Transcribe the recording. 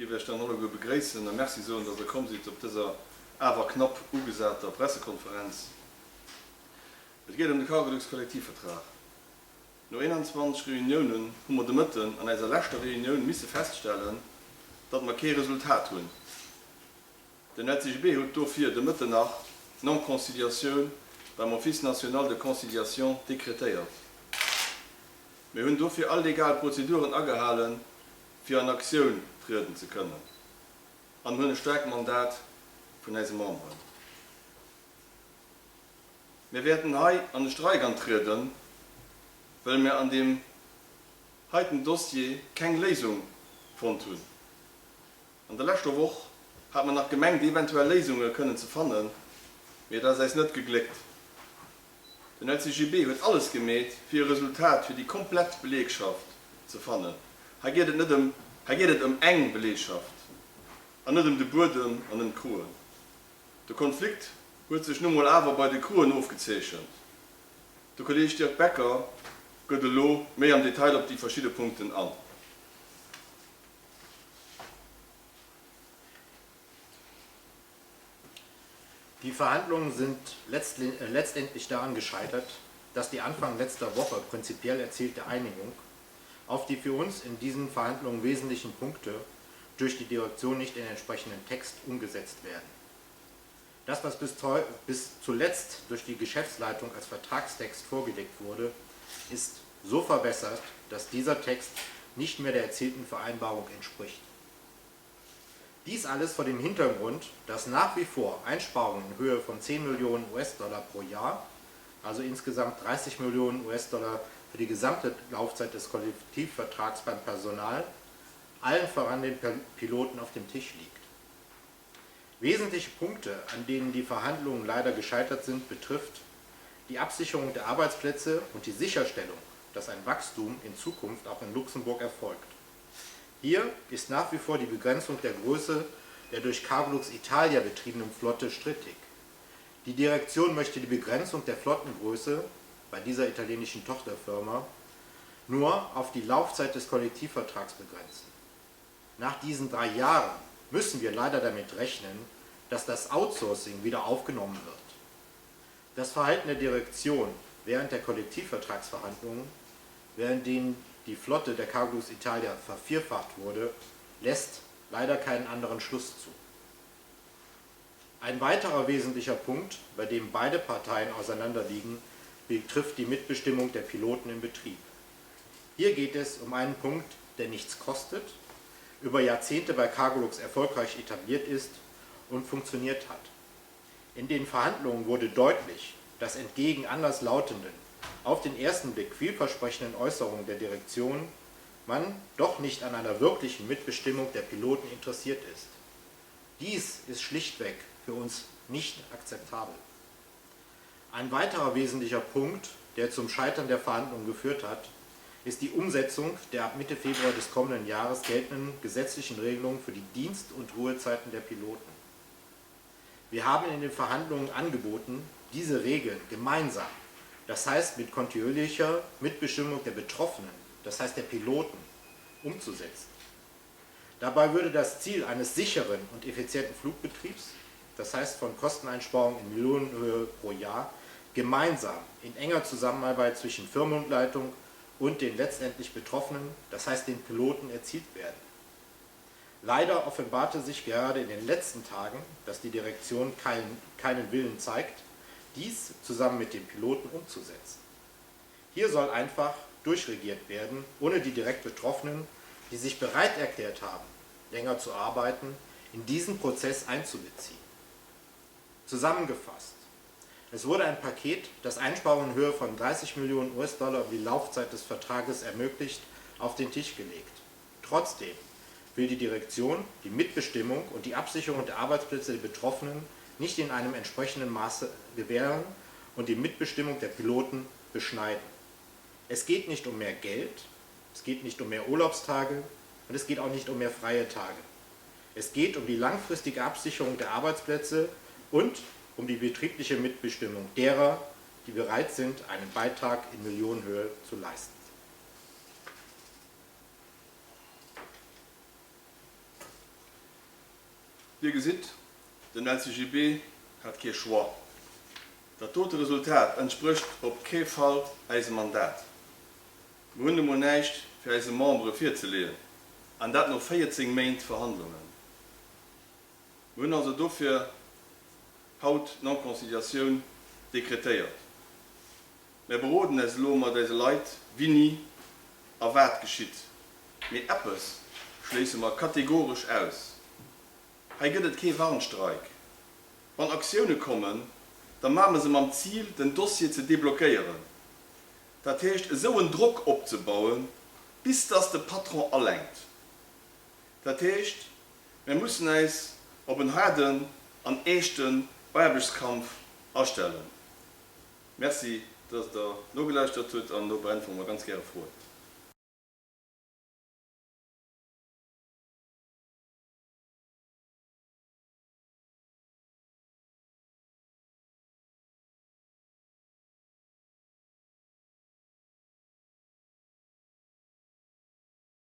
gebe ich dann alle begrüßen und merci so, dass ihr kommen seid auf dieser aber knapp angesagten Pressekonferenz. Es geht um den Cargolux-Kollektivvertrag. Nur 21 Reunionen haben wir damit an dieser letzten Reunion müssen feststellen, dass wir kein Resultat haben. Der NZGB hat dafür damit nach Non-Conciliation beim Office National de Conciliation dekretiert. Wir haben dafür alle legalen Prozeduren angehalten, für eine Aktion treten zu können. Und wir haben ein starkes Mandat von unseren Membern. Wir werden heute an den Streik antreten, weil wir an dem heutigen Dossier keine Lesung gefunden haben. In der letzten Woche hat man nach gemeint, eventuell Lesungen können zu finden, aber das ist nicht geglückt. Der LCGB hat alles gemäht, für ein Resultat für die komplette Belegschaft zu finden. Hier geht es um enge Belegschaft, und nicht um den Boden und den Kuren. Der Konflikt wird sich nun mal aber bei den Kuren aufgezeichnet. Der Kollege Dirk Becker geht mehr im Detail auf die verschiedenen Punkte an. Die Verhandlungen sind letztendlich daran gescheitert, dass die Anfang letzter Woche prinzipiell erzielte Einigung auf die für uns in diesen Verhandlungen wesentlichen Punkte durch die Direktion nicht in entsprechenden Text umgesetzt werden. Das, was bis zuletzt durch die Geschäftsleitung als Vertragstext vorgelegt wurde, ist so verbessert, dass dieser Text nicht mehr der erzielten Vereinbarung entspricht. Dies alles vor dem Hintergrund, dass nach wie vor Einsparungen in Höhe von 10 Millionen US-Dollar pro Jahr, also insgesamt 30 Millionen US-Dollar für die gesamte Laufzeit des Kollektivvertrags beim Personal, allen voran den Piloten auf dem Tisch liegt. Wesentliche Punkte, an denen die Verhandlungen leider gescheitert sind, betrifft die Absicherung der Arbeitsplätze und die Sicherstellung, dass ein Wachstum in Zukunft auch in Luxemburg erfolgt. Hier ist nach wie vor die Begrenzung der Größe der durch Cargolux Italia betriebenen Flotte strittig. Die Direktion möchte die Begrenzung der Flottengröße bei dieser italienischen Tochterfirma nur auf die Laufzeit des Kollektivvertrags begrenzen. Nach diesen 3 Jahren müssen wir leider damit rechnen, dass das Outsourcing wieder aufgenommen wird. Das Verhalten der Direktion während der Kollektivvertragsverhandlungen, während denen die Flotte der Cargolux Italia vervierfacht wurde, lässt leider keinen anderen Schluss zu. Ein weiterer wesentlicher Punkt, bei dem beide Parteien auseinanderliegen, betrifft die Mitbestimmung der Piloten im Betrieb. Hier geht es um einen Punkt, der nichts kostet, über Jahrzehnte bei Cargolux erfolgreich etabliert ist und funktioniert hat. In den Verhandlungen wurde deutlich, dass entgegen anderslautenden, auf den ersten Blick vielversprechenden Äußerungen der Direktion man doch nicht an einer wirklichen Mitbestimmung der Piloten interessiert ist. Dies ist schlichtweg für uns nicht akzeptabel. Ein weiterer wesentlicher Punkt, der zum Scheitern der Verhandlungen geführt hat, ist die Umsetzung der ab Mitte Februar des kommenden Jahres geltenden gesetzlichen Regelungen für die Dienst- und Ruhezeiten der Piloten. Wir haben in den Verhandlungen angeboten, diese Regeln gemeinsam, das heißt mit kontinuierlicher Mitbestimmung der Betroffenen, das heißt der Piloten, umzusetzen. Dabei würde das Ziel eines sicheren und effizienten Flugbetriebs, das heißt von Kosteneinsparungen in Millionenhöhe pro Jahr, gemeinsam in enger Zusammenarbeit zwischen Firmenleitung und den letztendlich Betroffenen, das heißt den Piloten, erzielt werden. Leider offenbarte sich gerade in den letzten Tagen, dass die Direktion keinen Willen zeigt, dies zusammen mit den Piloten umzusetzen. Hier soll einfach durchregiert werden, ohne die direkt Betroffenen, die sich bereit erklärt haben, länger zu arbeiten, in diesen Prozess einzubeziehen. Zusammengefasst: Es wurde ein Paket, das Einsparungen in Höhe von 30 Millionen US-Dollar über die Laufzeit des Vertrages ermöglicht, auf den Tisch gelegt. Trotzdem will die Direktion die Mitbestimmung und die Absicherung der Arbeitsplätze der Betroffenen nicht in einem entsprechenden Maße gewähren und die Mitbestimmung der Piloten beschneiden. Es geht nicht um mehr Geld, es geht nicht um mehr Urlaubstage und es geht auch nicht um mehr freie Tage. Es geht um die langfristige Absicherung der Arbeitsplätze und um die betriebliche Mitbestimmung derer, die bereit sind, einen Beitrag in Millionenhöhe zu leisten. Wie gesagt, den LCGB hat kein Schwa. Das tote Resultat entspricht auf keinen Fall unserem Mandat. Wir haben nicht für unsere Member vorzulegen. Und das noch 14 Monate Verhandlungen. Wir haben also dafür Haut Non-Konziliation dekretiert. Wir beraten es mit diesen Leuten, wie nie, auf was geschieht. Mit etwas schließen wir kategorisch aus. Hier gibt es keinen Warnstreik. Wenn Aktionen kommen, dann machen wir sie am Ziel, den Dossier zu deblockieren. Das heißt, so einen Druck aufzubauen, bis das der Patron erlangt. Das heißt, wir müssen uns auf einen harten und echten Arbeitskampf erstellen. Merci, dass ihr noch geleistet habt und noch brennt, ganz gerne froh.